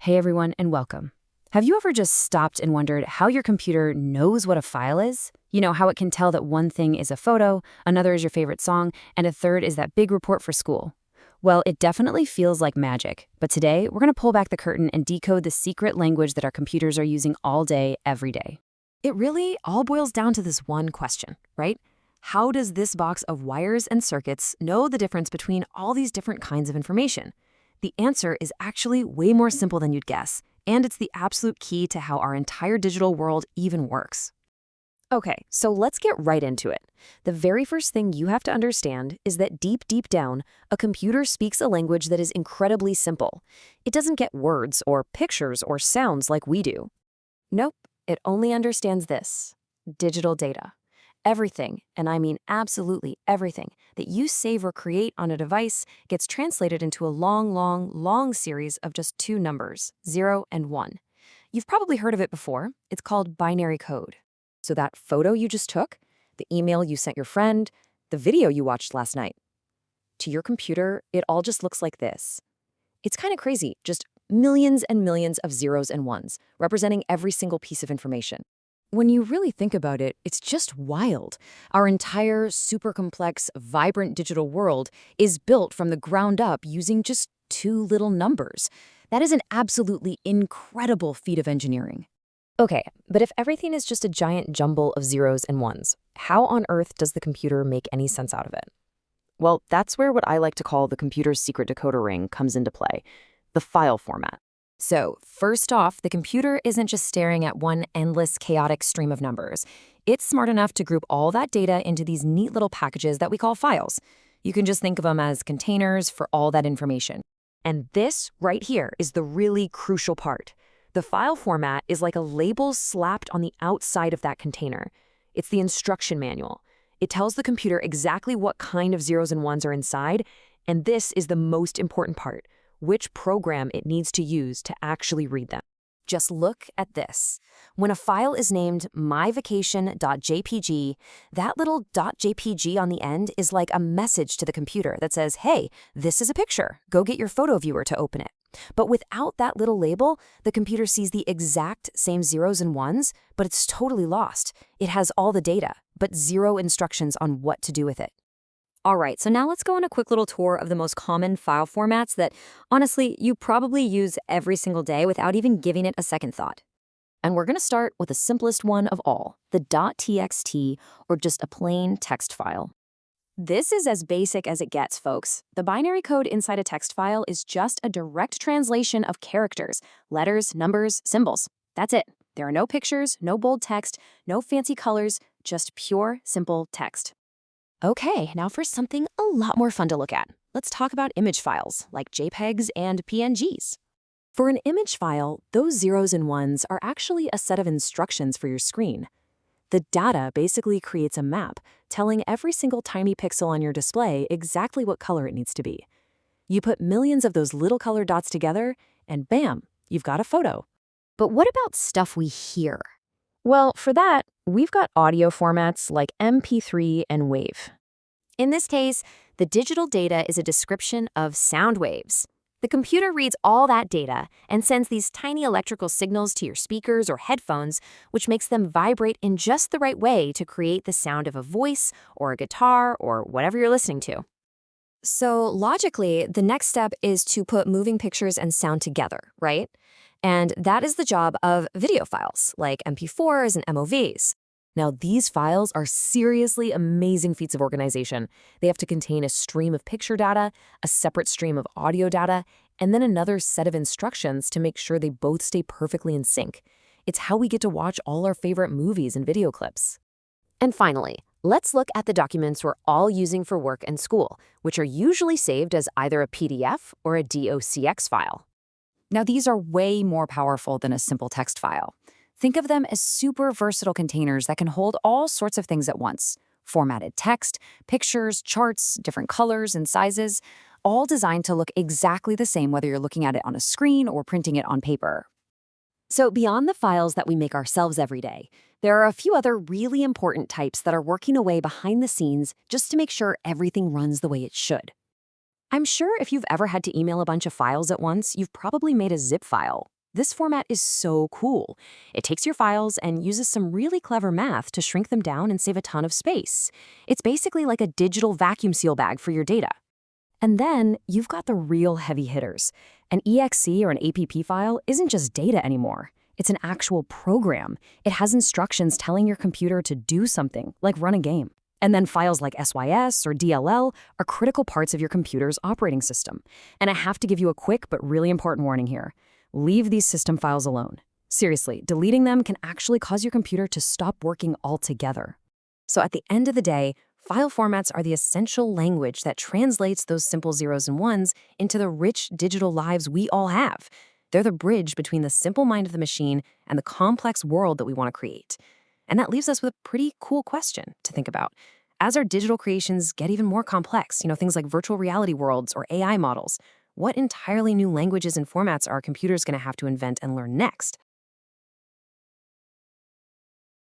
Hey everyone, and welcome. Have you ever just stopped and wondered how your computer knows what a file is? You know, how it can tell that one thing is a photo, another is your favorite song, and a third is that big report for school? Well, it definitely feels like magic, but today we're going to pull back the curtain and decode the secret language that our computers are using all day, every day. It really all boils down to this one question, right? How does this box of wires and circuits know the difference between all these different kinds of information? The answer is actually way more simple than you'd guess, and it's the absolute key to how our entire digital world even works. Okay, so let's get right into it. The very first thing you have to understand is that deep down, a computer speaks a language that is incredibly simple. It doesn't get words or pictures or sounds like we do. Nope, it only understands this: digital data. Everything, and I mean absolutely everything, that you save or create on a device gets translated into a long series of just two numbers, 0 and 1. You've probably heard of it before. It's called binary code. So that photo you just took, the email you sent your friend, the video you watched last night. To your computer, it all just looks like this. It's kind of crazy, just millions and millions of zeros and ones, representing every single piece of information. When you really think about it, it's just wild. Our entire super complex, vibrant digital world is built from the ground up using just two little numbers. That is an absolutely incredible feat of engineering. Okay, but if everything is just a giant jumble of zeros and ones, how on earth does the computer make any sense out of it? Well, that's where what I like to call the computer's secret decoder ring comes into play: the file format. So, first off, the computer isn't just staring at one endless, chaotic stream of numbers. It's smart enough to group all that data into these neat little packages that we call files. You can just think of them as containers for all that information. And this right here is the really crucial part. The file format is like a label slapped on the outside of that container. It's the instruction manual. It tells the computer exactly what kind of zeros and ones are inside, and this is the most important part: which program it needs to use to actually read them. Just look at this. When a file is named myvacation.jpg, that little .jpg on the end is like a message to the computer that says, hey, this is a picture. Go get your photo viewer to open it. But without that little label, the computer sees the exact same zeros and ones, but it's totally lost. It has all the data, but zero instructions on what to do with it. All right, so now let's go on a quick little tour of the most common file formats that, honestly, you probably use every single day without even giving it a second thought. And we're going to start with the simplest one of all, the .txt, or just a plain text file. This is as basic as it gets, folks. The binary code inside a text file is just a direct translation of characters, letters, numbers, symbols. That's it. There are no pictures, no bold text, no fancy colors, just pure, simple text. Okay, now for something a lot more fun to look at. Let's talk about image files, like JPEGs and PNGs. For an image file, those zeros and ones are actually a set of instructions for your screen. The data basically creates a map, telling every single tiny pixel on your display exactly what color it needs to be. You put millions of those little colored dots together, and bam, you've got a photo. But what about stuff we hear? Well, for that, we've got audio formats like MP3 and WAV. In this case, the digital data is a description of sound waves. The computer reads all that data and sends these tiny electrical signals to your speakers or headphones, which makes them vibrate in just the right way to create the sound of a voice or a guitar or whatever you're listening to. So logically, the next step is to put moving pictures and sound together, right? And that is the job of video files, like MP4s and MOVs. Now, these files are seriously amazing feats of organization. They have to contain a stream of picture data, a separate stream of audio data, and then another set of instructions to make sure they both stay perfectly in sync. It's how we get to watch all our favorite movies and video clips. And finally, let's look at the documents we're all using for work and school, which are usually saved as either a PDF or a docx file. Now, these are way more powerful than a simple text file. Think of them as super versatile containers that can hold all sorts of things at once: formatted text, pictures, charts, different colors and sizes, all designed to look exactly the same whether you're looking at it on a screen or printing it on paper. So beyond the files that we make ourselves every day, there are a few other really important types that are working away behind the scenes just to make sure everything runs the way it should. I'm sure if you've ever had to email a bunch of files at once, you've probably made a zip file. This format is so cool. It takes your files and uses some really clever math to shrink them down and save a ton of space. It's basically like a digital vacuum seal bag for your data. And then you've got the real heavy hitters. An exe or an app file isn't just data anymore. It's an actual program. It has instructions telling your computer to do something, like run a game. And then files like SYS or DLL are critical parts of your computer's operating system. And I have to give you a quick but really important warning here. Leave these system files alone. Seriously, deleting them can actually cause your computer to stop working altogether. So at the end of the day, file formats are the essential language that translates those simple zeros and ones into the rich digital lives we all have. They're the bridge between the simple mind of the machine and the complex world that we want to create. And that leaves us with a pretty cool question to think about. As our digital creations get even more complex, things like virtual reality worlds or AI models, what entirely new languages and formats are computers going to have to invent and learn next?